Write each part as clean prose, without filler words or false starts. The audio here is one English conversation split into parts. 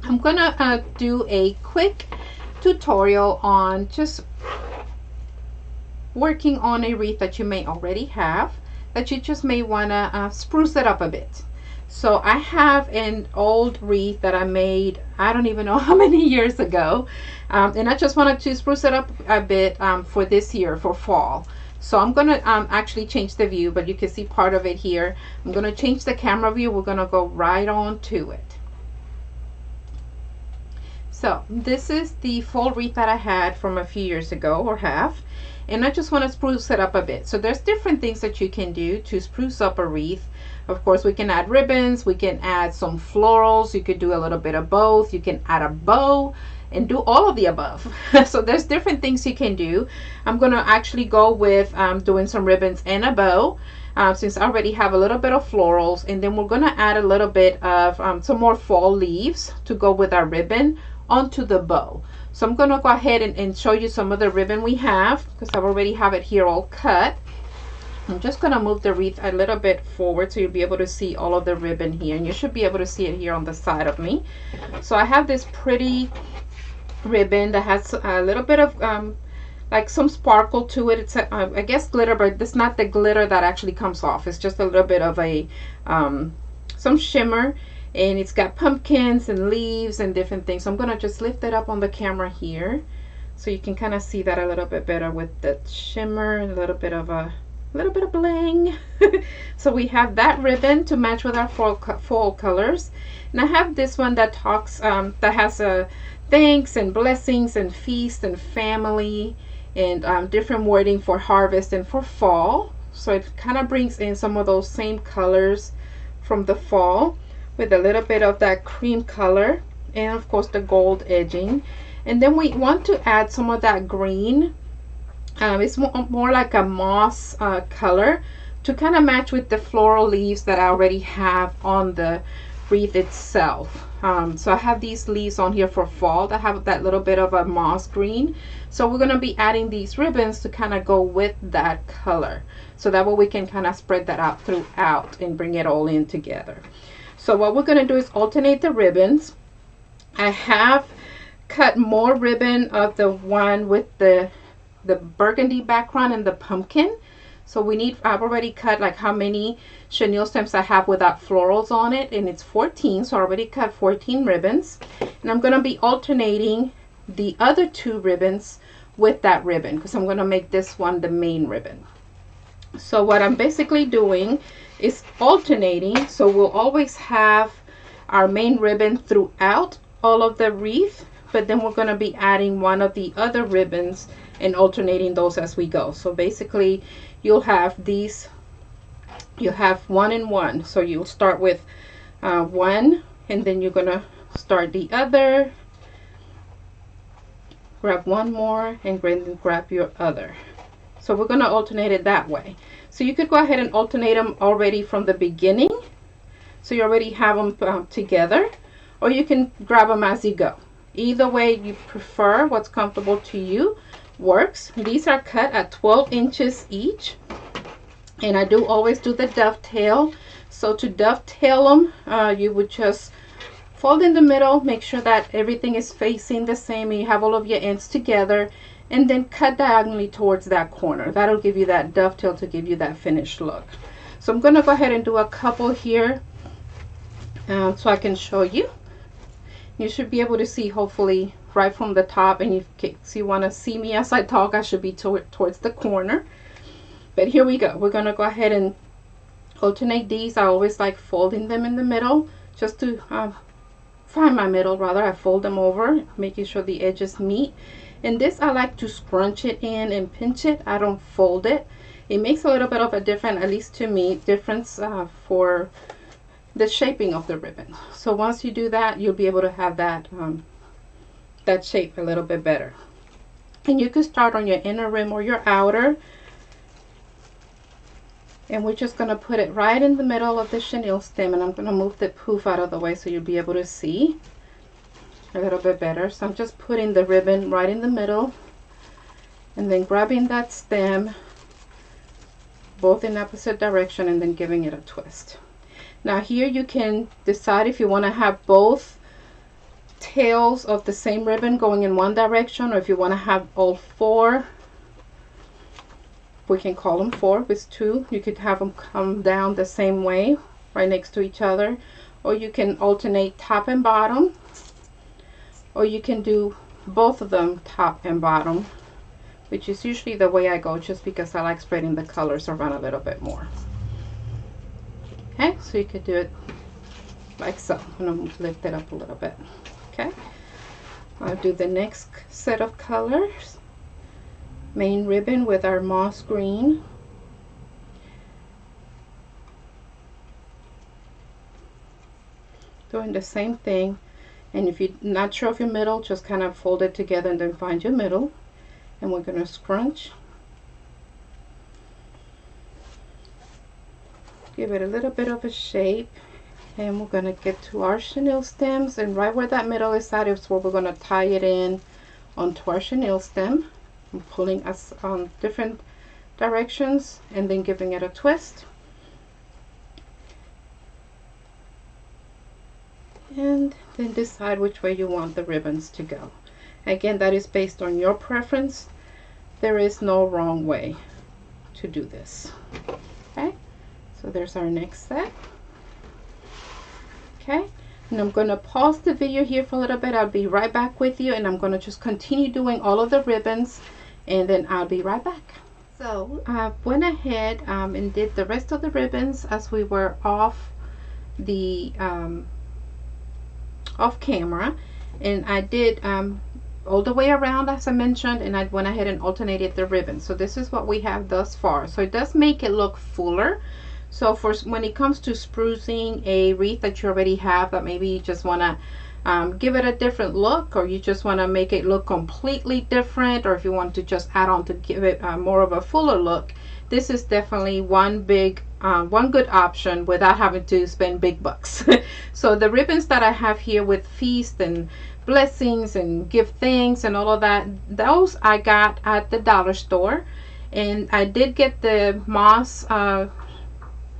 I'm gonna do a quick tutorial on just working on a wreath that you may already have, that you just may wanna spruce it up a bit. So I have an old wreath that I made, I don't even know how many years ago, and I just wanted to spruce it up a bit for this year, for fall. So I'm gonna actually change the view, but you can see part of it here. I'm gonna change the camera view. We're gonna go right on to it. So this is the full wreath that I had from a few years ago, or have, and I just want to spruce it up a bit. So there's different things that you can do to spruce up a wreath. Of course, we can add ribbons, we can add some florals, you could do a little bit of both, you can add a bow and do all of the above. So there's different things you can do. I'm going to actually go with doing some ribbons and a bow, since I already have a little bit of florals, and then we're going to add a little bit of some more fall leaves to go with our ribbon onto the bow. So I'm going to go ahead and show you some of the ribbon we have, because I already have it here all cut. I'm just going to move the wreath a little bit forward so you'll be able to see all of the ribbon here, and you should be able to see it here on the side of me. So I have this pretty ribbon that has a little bit of like some sparkle to it. It's I guess glitter, but it's not the glitter that actually comes off. It's just a little bit of a some shimmer, and it's got pumpkins and leaves and different things. So I'm gonna just lift it up on the camera here so you can kind of see that a little bit better with the shimmer and a little bit of bling. So we have that ribbon to match with our fall colors, and I have this one that talks that has a thanks and blessings and feast and family and different wording for harvest and for fall. So it kind of brings in some of those same colors from the fall, with a little bit of that cream color and of course the gold edging. And then we want to add some of that green. It's more like a moss color to kind of match with the floral leaves that I already have on the wreath itself. So I have these leaves on here for fall that have that little bit of a moss green. So we're going to be adding these ribbons to kind of go with that color, so that way we can kind of spread that out throughout and bring it all in together. So what we're going to do is alternate the ribbons. I have cut more ribbon of the one with the burgundy background and the pumpkin. So we need, I've already cut like how many chenille stems I have without florals on it, and it's 14. So I already cut 14 ribbons, and I'm going to be alternating the other 2 ribbons with that ribbon, because I'm going to make this one the main ribbon. So what I'm basically doing is alternating, so we'll always have our main ribbon throughout all of the wreath, but then we're going to be adding one of the other ribbons and alternating those as we go. So basically you'll have these, you have 1 and 1, so you'll start with one, and then you're going to start the other, grab one more, and grab your other. So we're going to alternate it that way. So you could go ahead and alternate them already from the beginning, so you already have them together, or you can grab them as you go. Either way you prefer, what's comfortable to you, works. These are cut at 12 inches each, and I do always do the dovetail. So to dovetail them, you would just fold in the middle, make sure that everything is facing the same and you have all of your ends together, and then cut diagonally towards that corner. That'll give you that dovetail to give you that finished look. So I'm going to go ahead and do a couple here so I can show you. You should be able to see hopefully right from the top, and if you want to see me as I talk, I should be towards the corner. But here we go. We're going to go ahead and alternate these. I always like folding them in the middle, just to find my middle rather. I fold them over, making sure the edges meet. And this I like to scrunch it in and pinch it. I don't fold it. It makes a little bit of a difference, at least to me, difference for the shaping of the ribbon. So once you do that, you'll be able to have that that shape a little bit better. And you can start on your inner rim or your outer, and we're just going to put it right in the middle of the chenille stem, and I'm going to move the poof out of the way so you'll be able to see a little bit better. So I'm just putting the ribbon right in the middle, and then grabbing that stem both in opposite direction, and then giving it a twist. Now here you can decide if you want to have both tails of the same ribbon going in one direction, or if you want to have all 4, we can call them 4 with 2. You could have them come down the same way, right next to each other, or you can alternate top and bottom, or you can do both of them top and bottom, which is usually the way I go, just because I like spreading the colors around a little bit more. Okay, so you could do it like so. I'm going to lift it up a little bit. Okay, I'll do the next set of colors. Main ribbon with our moss green. Doing the same thing, and if you're not sure of your middle, just kind of fold it together and then find your middle. And we're going to scrunch. Give it a little bit of a shape, and we're going to get to our chenille stems, and right where that middle is at is where we're going to tie it in onto our chenille stem. I'm pulling us on different directions and then giving it a twist. And then decide which way you want the ribbons to go. Again, that is based on your preference. There is no wrong way to do this. Okay, so there's our next set. Okay, and I'm going to pause the video here for a little bit. I'll be right back with you, and I'm going to just continue doing all of the ribbons, and then I'll be right back. So I went ahead and did the rest of the ribbons as we were off the off camera, and I did all the way around as I mentioned, and I went ahead and alternated the ribbons. So this is what we have thus far. So it does make it look fuller. So for when it comes to sprucing a wreath that you already have, that maybe you just want to give it a different look, or you just want to make it look completely different, or if you want to just add on to give it more of a fuller look, this is definitely one good option without having to spend big bucks. So the ribbons that I have here with feast and blessings and give thanks and all of that, those I got at the dollar store, and I did get the moss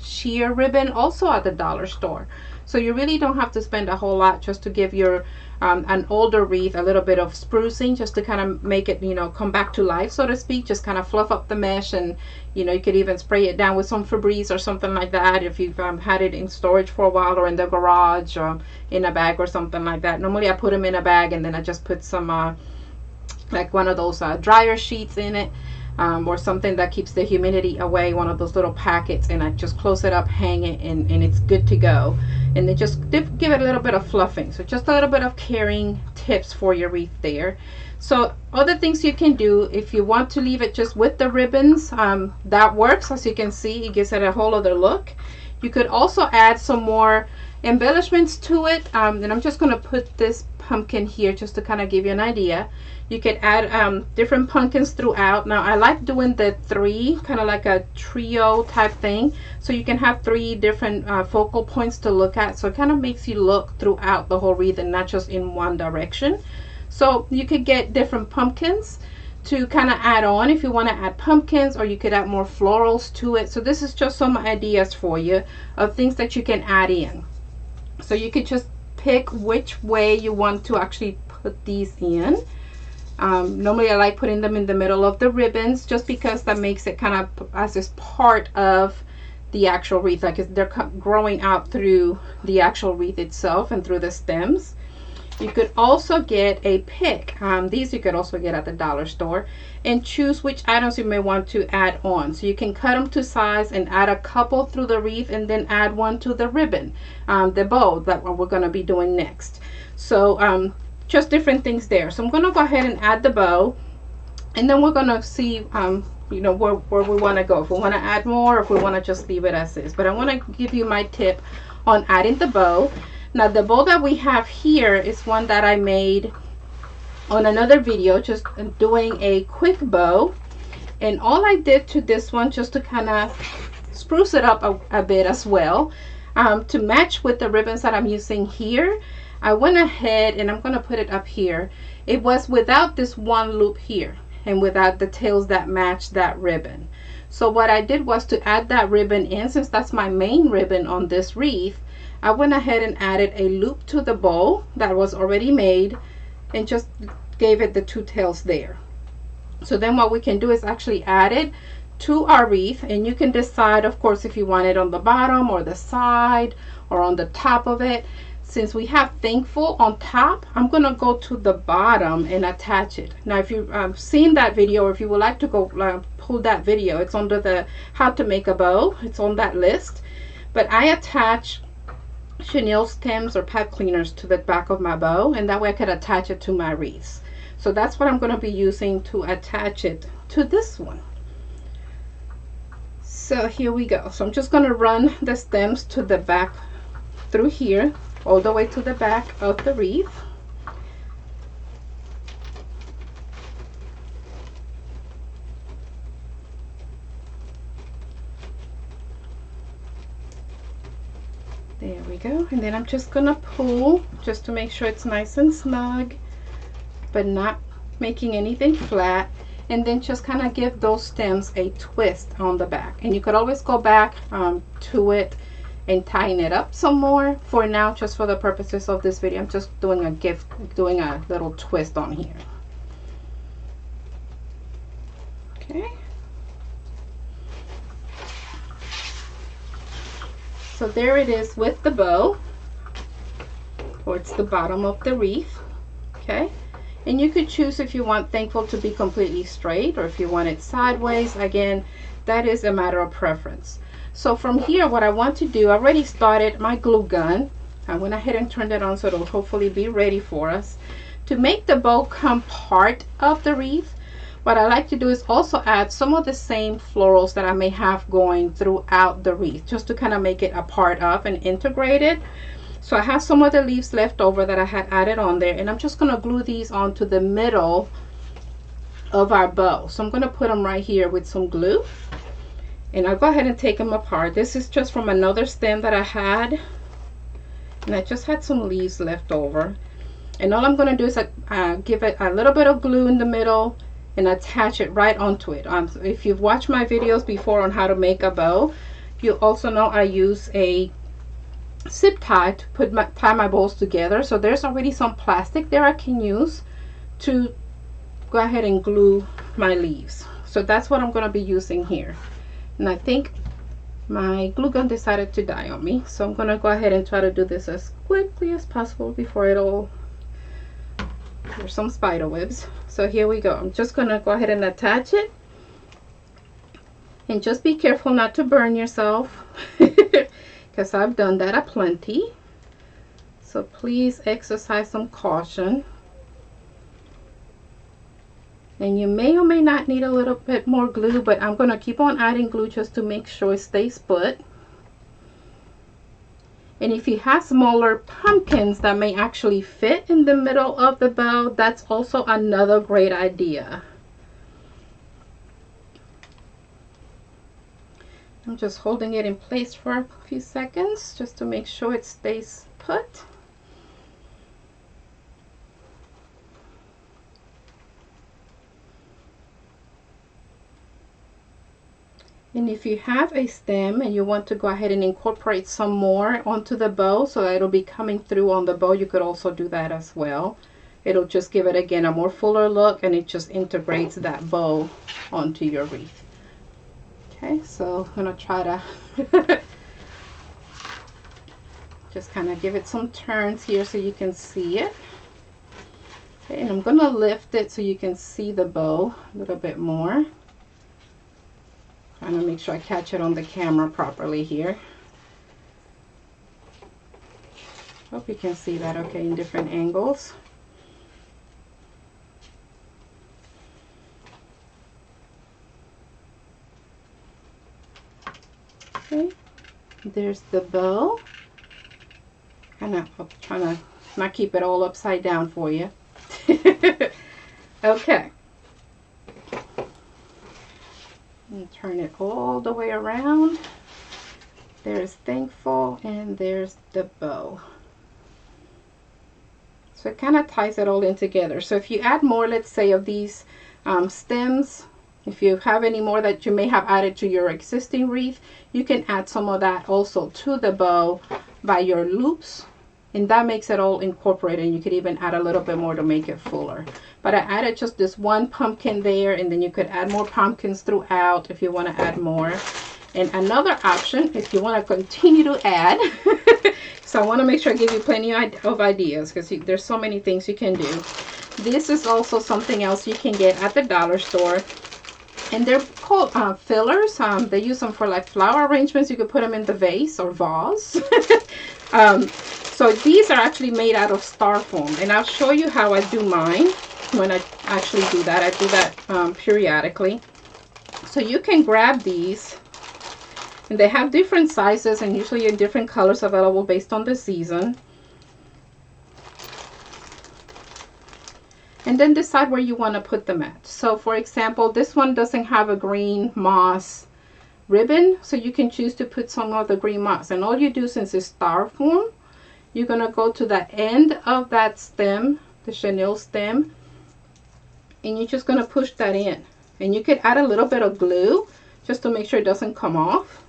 sheer ribbon also at the dollar store. So you really don't have to spend a whole lot just to give your an older wreath a little bit of sprucing, just to kind of make it, you know, come back to life, so to speak. Just kind of fluff up the mesh, and you know, you could even spray it down with some Febreze or something like that if you've had it in storage for a while, or in the garage, or in a bag or something like that. Normally I put them in a bag, and then I just put some like one of those dryer sheets in it, or something that keeps the humidity away, one of those little packets, and I just close it up, hang it, and it's good to go. And then just give it a little bit of fluffing. So just a little bit of caring tips for your wreath there. So other things you can do, if you want to leave it just with the ribbons, that works. As you can see, it gives it a whole other look. You could also add some more embellishments to it, and I'm just going to put this pumpkin here just to kind of give you an idea. You could add different pumpkins throughout. Now I like doing the 3, kind of like a trio type thing, so you can have 3 different focal points to look at, so it kind of makes you look throughout the whole wreath and not just in one direction. So you could get different pumpkins to kind of add on if you want to add pumpkins, or you could add more florals to it. So this is just some ideas for you of things that you can add in. So you could just pick which way you want to actually put these in. Normally I like putting them in the middle of the ribbons, just because that makes it kind of as this part of the actual wreath, like they're growing out through the actual wreath itself and through the stems. You could also get a pick. These you could also get at the dollar store, and choose which items you may want to add on. So you can cut them to size and add a couple through the wreath, and then add one to the ribbon, the bow that we're going to be doing next. So just different things there. So I'm going to go ahead and add the bow, and then we're going to see you know, where we want to go, if we want to add more, or if we want to just leave it as is. But I want to give you my tip on adding the bow. Now the bow that we have here is one that I made on another video, just doing a quick bow, and all I did to this one, just to kind of spruce it up a bit as well, to match with the ribbons that I'm using here, I went ahead and I'm going to put it up here. It was without this one loop here, and without the tails that match that ribbon. So what I did was to add that ribbon in, since that's my main ribbon on this wreath. I went ahead and added a loop to the bow that was already made and just gave it the two tails there. So then what we can do is actually add it to our wreath, and you can decide, of course, if you want it on the bottom or the side or on the top of it. Since we have Thankful on top, I'm going to go to the bottom and attach it. Now, if you've seen that video, or if you would like to go pull that video, it's under the how to make a bow. It's on that list. But I attach chenille stems or pipe cleaners to the back of my bow, and that way I could attach it to my wreaths. So that's what I'm going to be using to attach it to this one. So here we go. So I'm just going to run the stems to the back through here, all the way to the back of the wreath. There we go. And then I'm just gonna pull just to make sure it's nice and snug, but not making anything flat. And then just kind of give those stems a twist on the back. And you could always go back to it and tighten it up some more. For now, just for the purposes of this video, I'm just doing a little twist on here. Okay. So there it is with the bow towards the bottom of the wreath. Okay. And you could choose if you want Thankful to be completely straight or if you want it sideways. Again, that is a matter of preference. So from here, what I want to do, I already started my glue gun. I went ahead and turned it on so it'll hopefully be ready for us. To make the bow come part of the wreath, what I like to do is also add some of the same florals that I may have going throughout the wreath, just to kind of make it a part of and integrate it. So I have some of the leaves left over that I had added on there, and I'm just going to glue these onto the middle of our bow. So I'm going to put them right here with some glue. And I'll go ahead and take them apart. This is just from another stem that I had, and I just had some leaves left over. And all I'm going to do is give it a little bit of glue in the middle and attach it right onto it. If you've watched my videos before on how to make a bow, you also know I use a zip tie to tie my bows together. So there's already some plastic there I can use to go ahead and glue my leaves. So that's what I'm going to be using here. And I think my glue gun decided to die on me, so I'm going to go ahead and try to do this as quickly as possible before there's some spider webs. So here we go. I'm just going to go ahead and attach it, and just be careful not to burn yourself because I've done that aplenty. So please exercise some caution. And you may or may not need a little bit more glue, but I'm going to keep on adding glue just to make sure it stays put. And if you have smaller pumpkins that may actually fit in the middle of the bow, that's also another great idea. I'm just holding it in place for a few seconds just to make sure it stays put. And if you have a stem and you want to go ahead and incorporate some more onto the bow so that it'll be coming through on the bow, you could also do that as well. It'll just give it, again, a more fuller look, and it just integrates that bow onto your wreath. Okay, so I'm going to try to just kind of give it some turns here so you can see it. Okay, and I'm going to lift it so you can see the bow a little bit more. Trying to make sure I catch it on the camera properly here. Hope you can see that okay in different angles. Okay, there's the bow. Kind of trying to not keep it all upside down for you. Okay. And turn it all the way around. There's Thankful, and there's the bow. So it kind of ties it all in together. So if you add more, let's say, of these stems, if you have any more that you may have added to your existing wreath, you can add some of that also to the bow by your loops, and that makes it all incorporated. And you could even add a little bit more to make it fuller. But I added just this one pumpkin there, and then you could add more pumpkins throughout if you want to add more. And another option, if you want to continue to add, so I want to make sure I give you plenty of ideas, because there's so many things you can do. This is also something else you can get at the dollar store, and they're called fillers. They use them for like flower arrangements. You could put them in the vase or vase. So these are actually made out of styrofoam, and I'll show you how I do mine when I actually do that. I do that periodically. So you can grab these, and they have different sizes and usually in different colors available based on the season. And then decide where you want to put them at. So for example, this one doesn't have a green moss ribbon, so you can choose to put some of the green moss. And all you do, since it's styrofoam, you're going to go to the end of that stem, the chenille stem, and you're just going to push that in. And you could add a little bit of glue just to make sure it doesn't come off,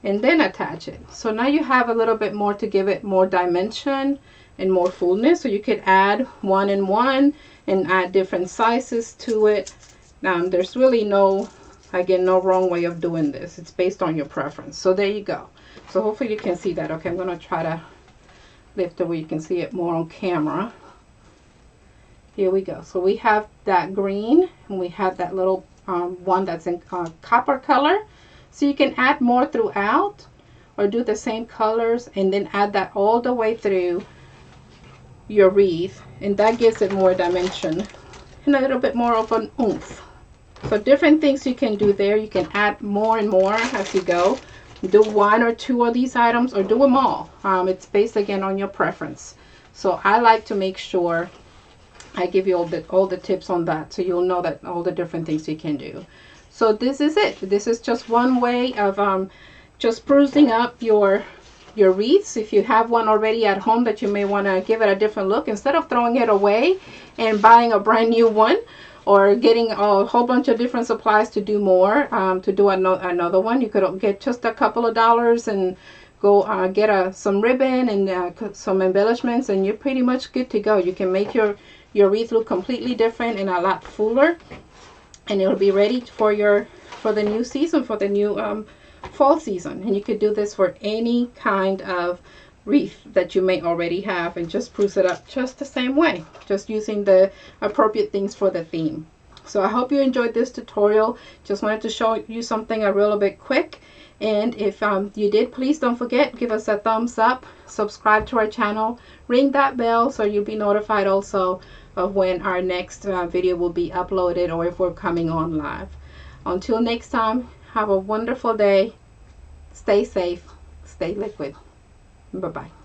and then attach it. So now you have a little bit more to give it more dimension and more fullness. So you could add one and one and add different sizes to it. There's really no, again, no wrong way of doing this. It's based on your preference. So there you go. So hopefully you can see that. Okay, I'm going to try to lift it where you can see it more on camera. Here we go. So we have that green, and we have that little one that's in copper color. So you can add more throughout, or do the same colors and then add that all the way through your wreath, and that gives it more dimension and a little bit more of an oomph. So different things you can do there. You can add more and more as you go. Do one or two of these items, or do them all. It's based again on your preference. So I like to make sure I give you all the tips on that, so you'll know that all the different things you can do. So this is it. This is just one way of just sprucing up your wreaths. If you have one already at home that you may want to give it a different look, instead of throwing it away and buying a brand new one, or getting a whole bunch of different supplies to do more, to do another one, you could get just a couple of dollars and go get some ribbon and some embellishments, and you're pretty much good to go. You can make your wreath look completely different and a lot fuller, and it'll be ready for the new season, for the new fall season. And you could do this for any kind of wreath that you may already have, and just spruce it up just the same way, just using the appropriate things for the theme. So I hope you enjoyed this tutorial. Just wanted to show you something a little bit quick. And if you did, please don't forget, give us a thumbs up, subscribe to our channel, ring that bell so you'll be notified also of when our next video will be uploaded, or if we're coming on live. Until next time, have a wonderful day. Stay safe, stay liquid. Bye-bye.